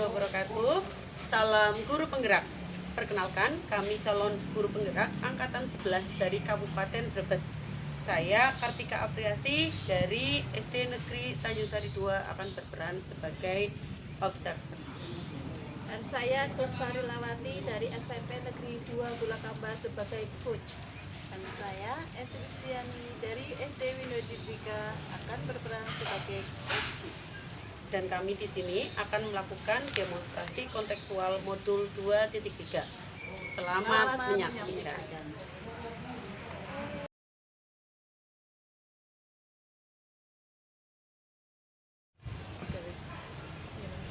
wabarakatuh. Salam guru penggerak. Perkenalkan, kami calon guru penggerak angkatan 11 dari Kabupaten Brebes. Saya Kartika Apriasi dari SD Negeri Tanjung Sari 2 akan berperan sebagai observer. Dan saya Gosfari Lawati dari SMP Negeri 2 Bulakamba sebagai coach. Dan saya Esi Istiani dari SD Winodipika akan berperan sebagai coach. Dan kami di sini akan melakukan demonstrasi kontekstual modul 2.3. Selamat menyaksikan.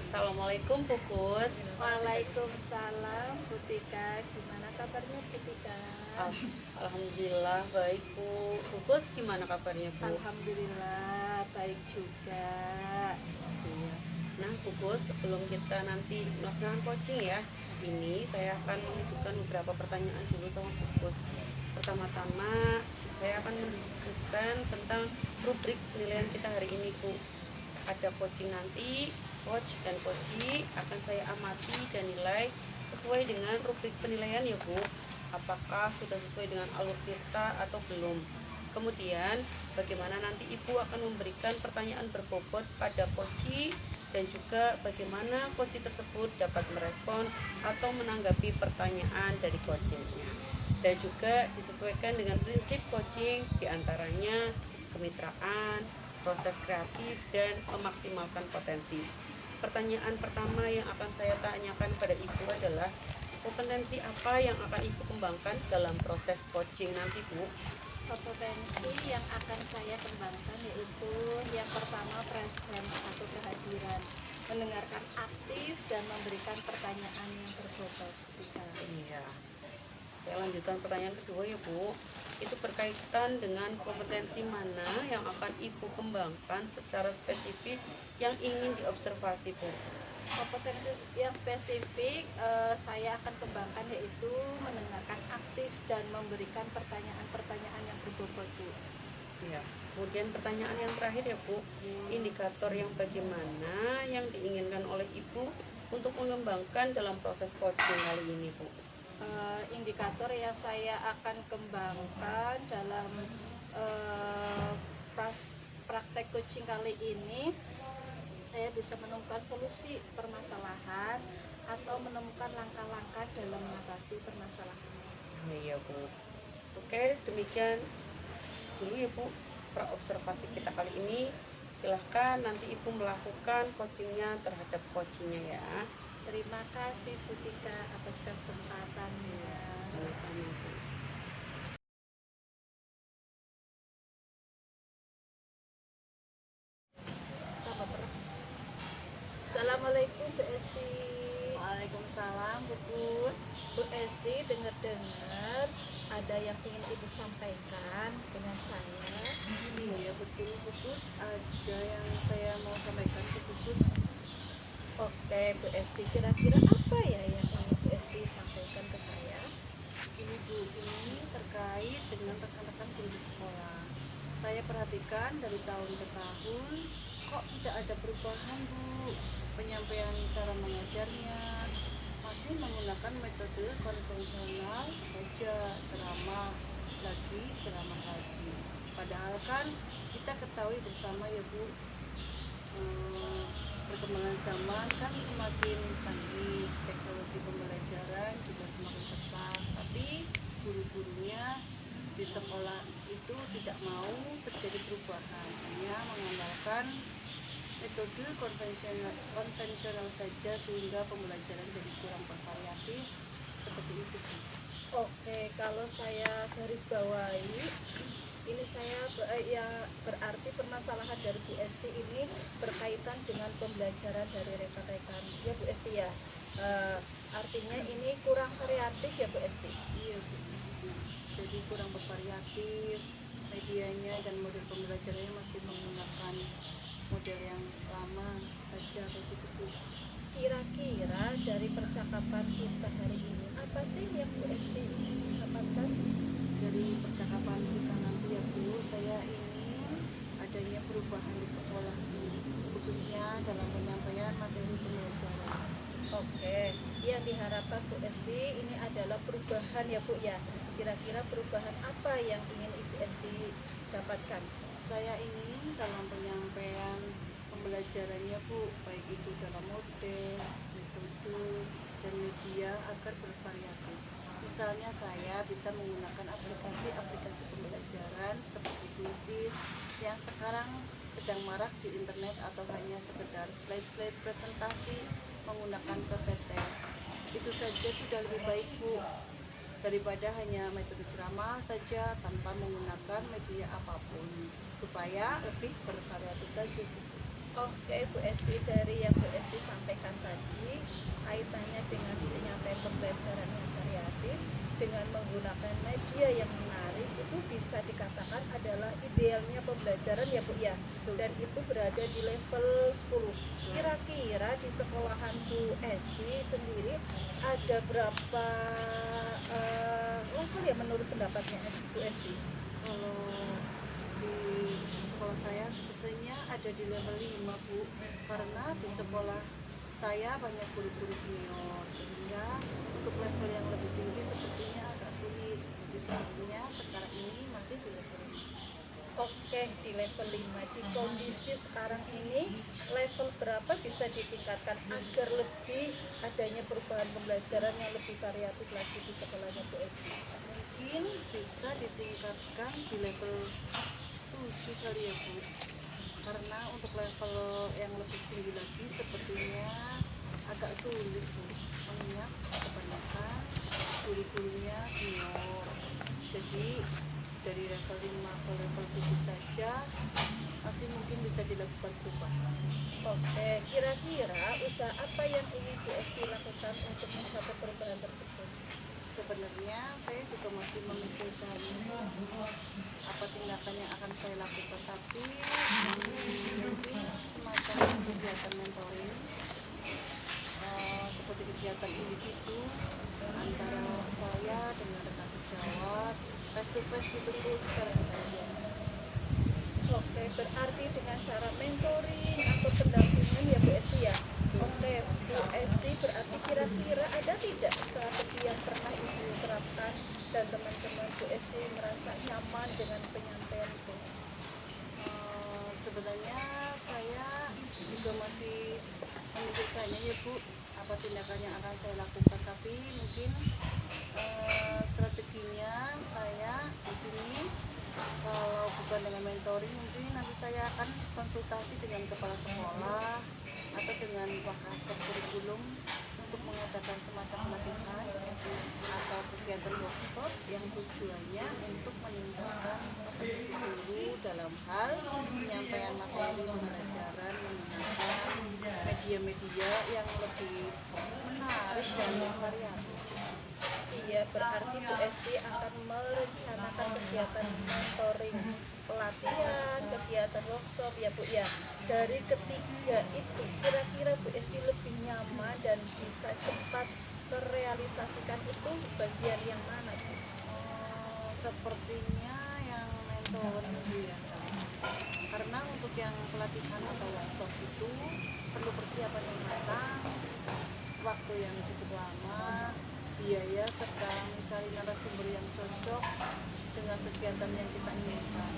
Assalamualaikum Pupus. Waalaikumsalam Putika. Gimana kabarnya Putika? Alhamdulillah baik Bu. Pupus gimana kabarnya Bu? Alhamdulillah baik juga. Iya. Nah Pupus, sebelum kita nanti melaksanakan coaching ya, ini saya akan menunjukkan beberapa pertanyaan dulu sama Pupus. Pertama-tama saya akan mendiskusikan tentang rubrik penilaian kita hari ini Bu. Ada coaching nanti, coach dan coachee akan saya amati dan nilai sesuai dengan rubrik penilaian ya Bu. Apakah sudah sesuai dengan alur kita atau belum. Kemudian bagaimana nanti Ibu akan memberikan pertanyaan berbobot pada coachee dan juga bagaimana coachee tersebut dapat merespon atau menanggapi pertanyaan dari coachingnya. Dan juga disesuaikan dengan prinsip coaching, diantaranya kemitraan, proses kreatif, dan memaksimalkan potensi. Pertanyaan pertama yang akan saya tanyakan pada Ibu adalah kompetensi apa yang akan Ibu kembangkan dalam proses coaching nanti Bu? Kompetensi yang akan saya kembangkan yaitu yang pertama presence atau kehadiran, mendengarkan aktif dan memberikan pertanyaan yang berbobot. Iya. Saya lanjutkan pertanyaan kedua ya Bu. Itu berkaitan dengan kompetensi mana yang akan Ibu kembangkan secara spesifik yang ingin diobservasi Bu? Kompetensi yang spesifik saya akan kembangkan yaitu mendengarkan aktif dan memberikan pertanyaan-pertanyaan yang berbobot Bu. Ya. Kemudian pertanyaan yang terakhir ya Bu, indikator yang bagaimana yang diinginkan oleh Ibu untuk mengembangkan dalam proses coaching kali ini Bu? Indikator yang saya akan kembangkan dalam praktek coaching kali ini, saya bisa menemukan solusi permasalahan atau menemukan langkah-langkah dalam mengatasi permasalahan. Iya Bu. Oke, demikian dulu ya Bu praobservasi kita kali ini. Silahkan nanti Ibu melakukan coachingnya terhadap coachingnya ya. Terima kasih Putika atas kesempatannya. Sama-sama Bu. Assalamualaikum Bu Esti. Waalaikumsalam Bu Pus. Bu Esti, dengar-dengar ada yang ingin Ibu sampaikan dengan saya. Iya betul Bu Pus, ada yang saya mau sampaikan ke Bu Pus. Oke Bu Esti, kira-kira apa ya yang ingin Bu Esti sampaikan ke saya? Ini Bu, ini terkait dengan rekan-rekan guru di sekolah. Saya perhatikan dari tahun ke tahun kok tidak ada perubahan Bu. Penyampaian cara mengajarnya masih menggunakan metode konvensional saja, ceramah lagi. Padahal kan kita ketahui bersama ya Bu, perkembangan zaman kan semakin canggih, teknologi pembelajaran juga semakin pesat, tapi guru-gurunya di sekolah itu tidak mau terjadi perubahan, hanya mengandalkan metode konvensional saja sehingga pembelajaran jadi kurang bervariatif seperti itu. Oke, kalau saya garis bawahi, ini saya ya berarti permasalahan dari Bu Esti ini berkaitan dengan pembelajaran dari rekan-rekan ya Bu Esti ya. Artinya ini kurang variatif ya Bu Esti. Iya Bu. Jadi kurang bervariatif medianya dan model pembelajarannya masih menggunakan model yang lama saja begitu Bu. Kira-kira dari percakapan kita hari ini apa sih yang Bu Esti ingin dapatkan? Dari percakapan kita nanti ya Bu, saya ingin adanya perubahan di sekolah ini, khususnya dalam penyampaian materi pembelajaran. Oke, yang diharapkan Bu Esti ini adalah perubahan ya Bu ya. Kira-kira perubahan apa yang ingin Ibu Esti dapatkan? Saya ingin dalam penyampaian pembelajarannya Bu, baik itu dalam model, metode, dan media agar bervariatif. Misalnya saya bisa menggunakan aplikasi-aplikasi pembelajaran seperti Quizzes yang sekarang sedang marak di internet atau hanya sekedar slide-slide presentasi menggunakan PPT. Itu saja sudah lebih baik Bu, daripada hanya metode ceramah saja tanpa menggunakan media apapun, supaya lebih bervariatif saja sih. Oke Bu Esti, dari yang Bu Esti sampaikan tadi kaitannya dengan penyampaian pembelajaran yang variatif dengan menggunakan media yang menarik itu bisa dikatakan adalah idealnya pembelajaran ya Bu ya. Dan itu berada di level 10. Kira-kira di sekolahan Bu Esti sendiri ada berapa level ya menurut pendapatnya Bu Esti? Kalau di sekolah saya sebetulnya ada di level 5 Bu, karena di sekolah saya banyak guru-guru senior, sehingga untuk level yang lebih tinggi sepertinya agak sulit. Jadi sebenarnya sekarang ini masih di level 5. Oke, di level 5. Di kondisi sekarang ini level berapa bisa ditingkatkan agar lebih adanya perubahan pembelajaran yang lebih variatif lagi di sekolahnya Bu Esti? Mungkin bisa ditingkatkan di level 7 kali ya Bu, karena untuk level yang lebih tinggi lagi sepertinya agak sulit Bu, mengingat kebanyakan guru-gurunya senior. Jadi dari level 5 ke level 7 saja masih mungkin bisa dilakukan perubahan. Oke, kira-kira usaha apa yang ingin Bu Esti lakukan untuk mencapai perubahan tersebut? Sebenarnya saya juga masih memikirkan apa tindakan yang akan saya lakukan, tapi mungkin semacam kegiatan mentoring, seperti kegiatan individu antara saya dengan rekan sejawat, face to face gitu Bu, secara pribadi. Oke, berarti dengan cara mentoring atau pendampingan ya Bu Esti ya. Oke, Bu Esti, berarti kira-kira ada tidak strategi yang pernah Ibu terapkan dan teman-teman Bu Esti merasa nyaman dengan penyampaian itu? Sebenarnya saya juga masih memikirkannya ya Bu, apa tindakan yang akan saya lakukan, tapi mungkin strateginya saya di sini kalau bukan dengan mentoring, mungkin nanti saya akan konsultasi dengan kepala sekolah atau dengan wakasek kurikulum untuk mengadakan semacam pelatihan atau kegiatan workshop yang tujuannya untuk meningkatkan kompetensi guru dalam hal penyampaian materi pembelajaran menggunakan media-media yang lebih menarik dan variatif. Iya, berarti Bu Esti akan merencanakan kegiatan mentoring, pelatihan, kegiatan workshop ya Bu ya. Dari ketiga itu, kira-kira Bu Esti lebih nyaman dan bisa cepat terrealisasikan itu bagian yang mana Bu? Sepertinya yang mentoring Bu ya, karena untuk yang pelatihan atau workshop itu perlu persiapan yang matang, waktu yang cukup lama, biaya, serta mencari narasumber yang cocok dengan kegiatan yang kita inginkan.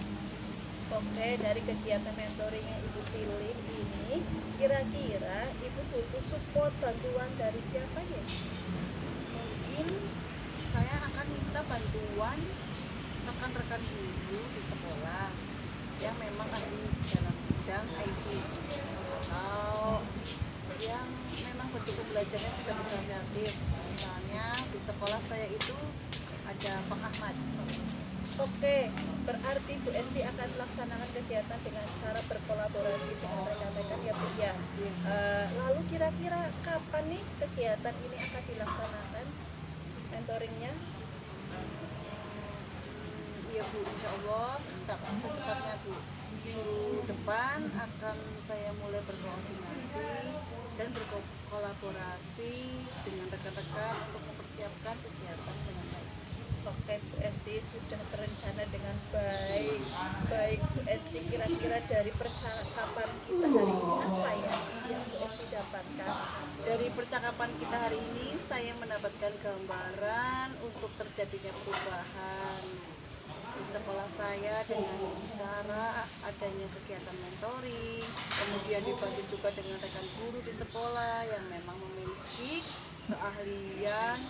Oke, dari kegiatan mentoring yang Ibu pilih ini, kira-kira Ibu butuh support bantuan dari siapa ya? Mungkin saya akan minta bantuan rekan-rekan guru di sekolah yang memang ahli dalam bidang IT, atau yang memang bentuk pembelajarannya sudah variatif. Misalnya di sekolah saya itu ada Pak Ahmad. Oke, berarti Bu Esti akan melaksanakan kegiatan dengan cara berkolaborasi dengan rekan-rekan ya Bu ya. Lalu kira-kira kapan nih kegiatan ini akan dilaksanakan mentoringnya? Iya Bu, insya Allah secepatnya Bu. Minggu depan akan saya mulai berkoordinasi dan berkolaborasi dengan rekan-rekan untuk mempersiapkan kegiatan dengan baik. Oke, Bu Esti sudah terencana dengan baik. Baik Bu Esti, kira-kira dari percakapan kita hari ini apa ya yang Bu Esti dapatkan Dari percakapan kita hari ini, saya mendapatkan gambaran untuk terjadinya perubahan di sekolah saya dengan cara adanya kegiatan mentoring, kemudian dibantu juga dengan rekan guru di sekolah yang memang memiliki keahlian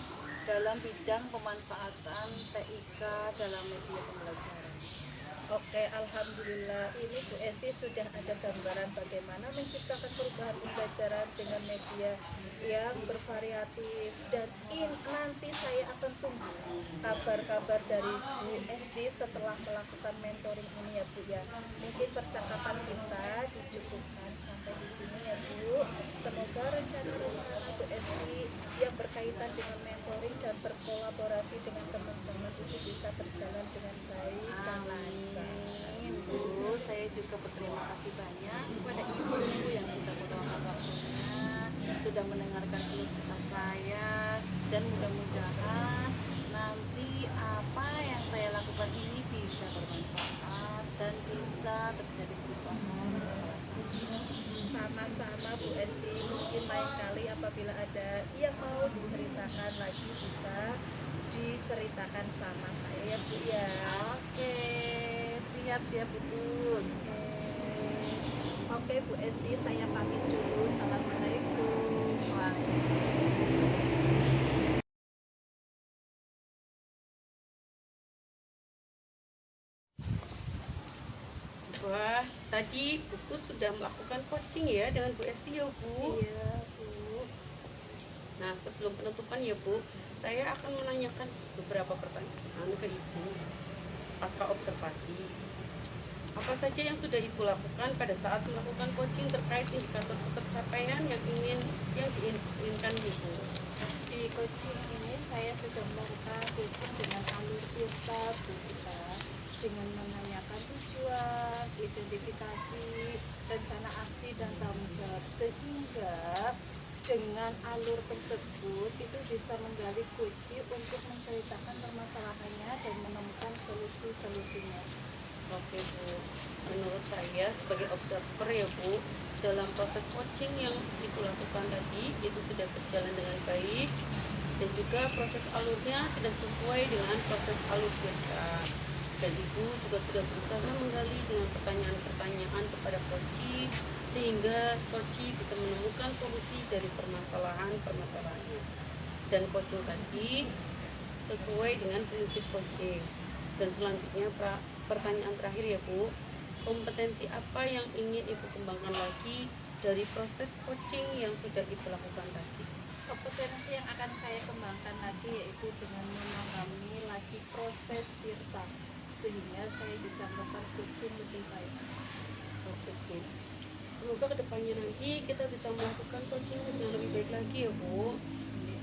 dalam bidang pemanfaatan TIK dalam media pembelajaran. Oke, alhamdulillah ini Bu Esti sudah ada gambaran bagaimana menciptakan perubahan pembelajaran dengan media yang bervariatif dan nanti saya akan tunggu kabar-kabar dari Bu Esti setelah melakukan mentoring ini ya Bu ya. Mungkin percakapan kita dicukupkan sampai di sini ya Bu. Semoga rencana-rencana Bu Esti yang berkaitan dengan mentoring dan berkolaborasi dengan teman-teman itu bisa berjalan dengan baik dan lancar. Amin, Bu. Saya juga berterima kasih banyak kepada Ibu yang sudah meluangkan waktunya, sudah mendengarkan keluh kesah saya, dan mudah-mudahan nanti apa yang saya lakukan ini bisa bermanfaat dan bisa terjadi perubahan di sekolah saya. Sama-sama Bu Esti, mungkin lain kali apabila ada yang mau diceritakan lagi bisa diceritakan sama saya ya Bu ya. Oke, siap-siap Bu. Oke Bu Esti, saya pamit dulu. Assalamualaikum. Waalaikumsalam. Wah, tadi buku sudah melakukan coaching ya dengan Bu Esti ya Bu. Iya Bu. Nah, sebelum penutupan ya Bu, saya akan menanyakan beberapa pertanyaan ke Ibu pasca observasi. Apa saja yang sudah Ibu lakukan pada saat melakukan coaching terkait indikator pencapaian yang diinginkan Ibu? Di coaching ini saya sudah melakukan coaching dengan alur kita Bu kita, dengan menanyakan tujuan, identifikasi, rencana aksi dan tanggung jawab, sehingga dengan alur tersebut itu bisa menggali kunci untuk menceritakan permasalahannya dan menemukan solusi-solusinya. Oke Bu, menurut saya sebagai observer ya Bu, dalam proses coaching yang Ibu lakukan tadi itu sudah berjalan dengan baik dan juga proses alurnya sudah sesuai dengan proses alur kita. Dan Ibu juga sudah berusaha menggali dengan pertanyaan-pertanyaan kepada coach sehingga coach bisa menemukan solusi dari permasalahannya. Dan coaching tadi sesuai dengan prinsip coaching. Dan selanjutnya pertanyaan terakhir ya Bu, kompetensi apa yang ingin Ibu kembangkan lagi dari proses coaching yang sudah Ibu lakukan tadi? Kompetensi yang akan saya kembangkan lagi yaitu dengan memahami lagi proses tirta, sehingga saya bisa melakukan coaching lebih baik. Oke Bu, semoga kedepannya nanti kita bisa melakukan coaching yang lebih baik lagi ya Bu.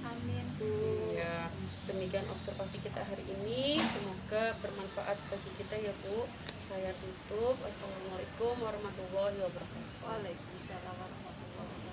Amin Bu. Ya, demikian observasi kita hari ini, semoga bermanfaat bagi kita ya Bu. Saya tutup. Assalamualaikum warahmatullahi wabarakatuh. Waalaikumsalam warahmatullahi wabarakatuh.